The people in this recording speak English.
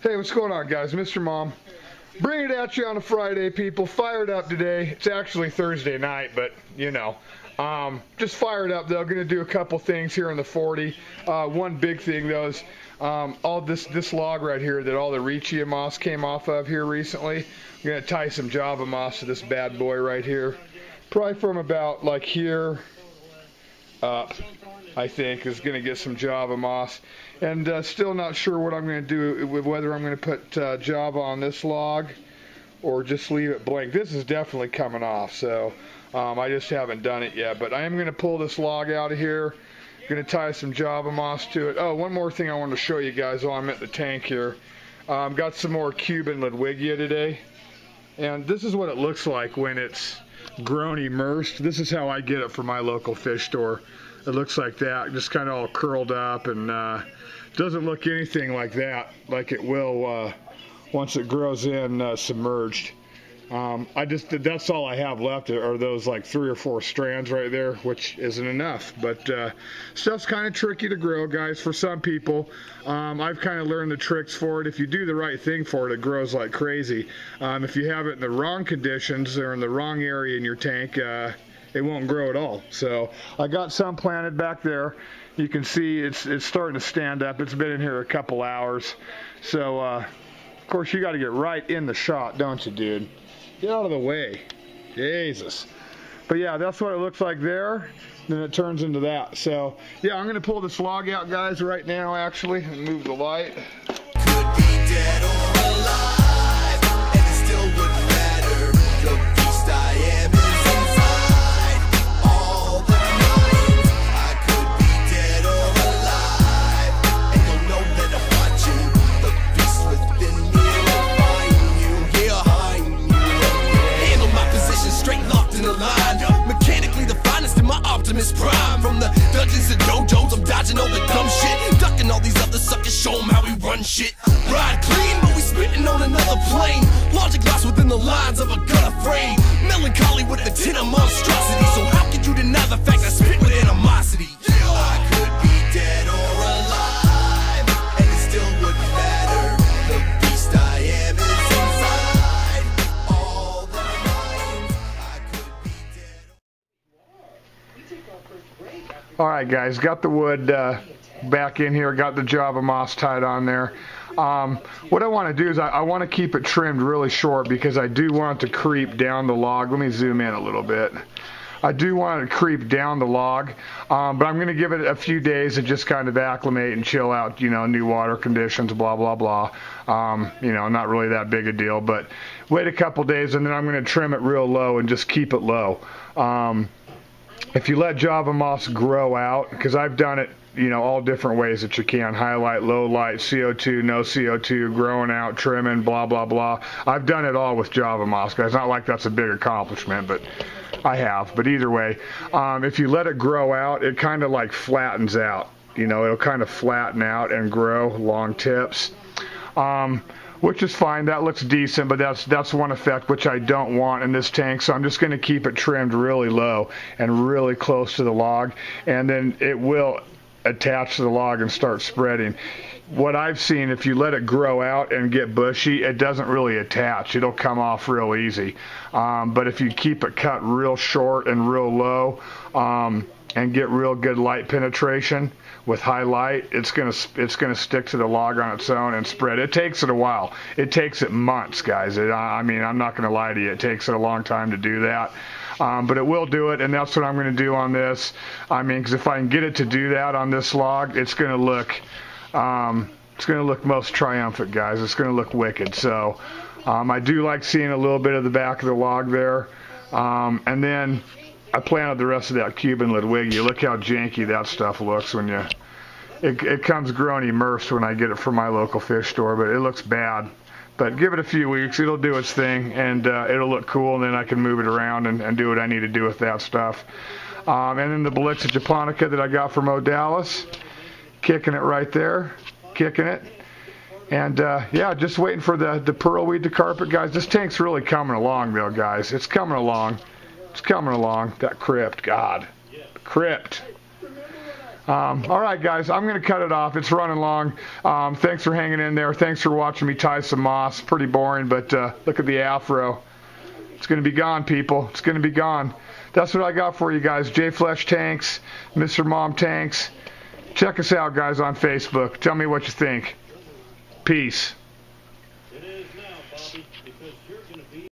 Hey, what's going on, guys? Mr. Mom. Bring it at you on a Friday, people. Fired up today. It's actually Thursday night, but, you know. Just fired up, though. Going to do a couple things here in the 40. One big thing, though, is all this log right here that all the Riccia moss came off of here recently. I'm going to tie some Java moss to this bad boy right here. Probably from about, like, here up, I think, is going to get some Java moss. And still not sure what I'm going to do with whether I'm going to put Java on this log or just leave it blank. This is definitely coming off, so I just haven't done it yet. But I am going to pull this log out of here. Going to tie some Java moss to it. Oh, one more thing I want to show you guys while I'm at the tank here. Got some more Cuban Ludwigia today. And this is what it looks like when it's grown immersed. This is how I get it from my local fish store. It looks like that, just kind of all curled up, and doesn't look anything like that, like it will once it grows in submerged. That's all I have left are those like 3 or 4 strands right there, which isn't enough. But stuff's kind of tricky to grow, guys, for some people. I've kind of learned the tricks for it. If you do the right thing for it, it grows like crazy. If you have it in the wrong conditions or in the wrong area in your tank, it won't grow at all. So I got some planted back there. You can see it's starting to stand up. It's been in here a couple hours. So of course you got to get right in the shot, don't you, dude? Get out of the way. Jesus. But yeah, that's what it looks like there. Then it turns into that. So yeah, I'm going to pull this log out, guys, right now, actually, and move the light. Could be dead or alive, and it still wouldn't matter. The beast I am is inside all the minds. I could be dead or alive, and you'll know that I'm watching. The beast within me will find you, behind you. Handle my position straight, locked in a line. Mechanically the finest in my Optimus Prime. From the dungeons and dojos, I'm dodging all the dumb shit, ducking all these other suckers, show 'em how we run shit. Ride clean, but we spitting on another plane. Logic lost within the lines of a gutter frame. Melancholy with a tin of monstrosity. So how could you deny the fact I spit with animosity? I could be dead or alive, and it still wouldn't matter. The beast I am is inside all the minds. I could be dead. Alright, guys, got the wood back in here, got the Java moss tied on there. What I want to do is I want to keep it trimmed really short because I do want it to creep down the log. Let me zoom in a little bit. I do want it to creep down the log, but I'm going to give it a few days to just kind of acclimate and chill out, you know, new water conditions, blah, blah, blah. You know, not really that big a deal, but wait a couple days and then I'm going to trim it real low and just keep it low. If you let Java moss grow out, because I've done it, you know, all different ways that you can, highlight, low light, CO2, no CO2, growing out, trimming, blah, blah, blah. I've done it all with Java moss, guys. Not like that's a big accomplishment, but I have. But either way, if you let it grow out, it kind of like flattens out. You know, it'll kind of flatten out and grow long tips. Which is fine, that looks decent, but that's one effect which I don't want in this tank, so I'm just going to keep it trimmed really low and really close to the log, and then it will attach to the log and start spreading. What I've seen, if you let it grow out and get bushy, it doesn't really attach. It'll come off real easy. But if you keep it cut real short and real low and get real good light penetration with high light, it's gonna stick to the log on its own and spread. It takes it a while. It takes it months, guys. I mean, I'm not gonna lie to you. It takes it a long time to do that. But it will do it, and that's what I'm going to do on this. I mean, because if I can get it to do that on this log, it's going to look most triumphant, guys. It's going to look wicked. So I do like seeing a little bit of the back of the log there. And then I planted the rest of that Cuban Ludwigia. Look how janky that stuff looks when you... It comes grown immersed when I get it from my local fish store, but it looks bad. But give it a few weeks, it'll do its thing, and it'll look cool, and then I can move it around and do what I need to do with that stuff. And then the Belixa japonica that I got from Odalis, kicking it right there, kicking it. And yeah, just waiting for the pearlweed to carpet, guys. This tank's really coming along, though, guys. It's coming along. It's coming along. That crypt, God. The crypt. All right, guys, I'm going to cut it off. It's running long. Thanks for hanging in there. Thanks for watching me tie some moss. Pretty boring, but look at the afro. It's going to be gone, people. It's going to be gone. That's what I got for you guys. J Flesh Tanks, Mr. Mom Tanks. Check us out, guys, on Facebook. Tell me what you think. Peace.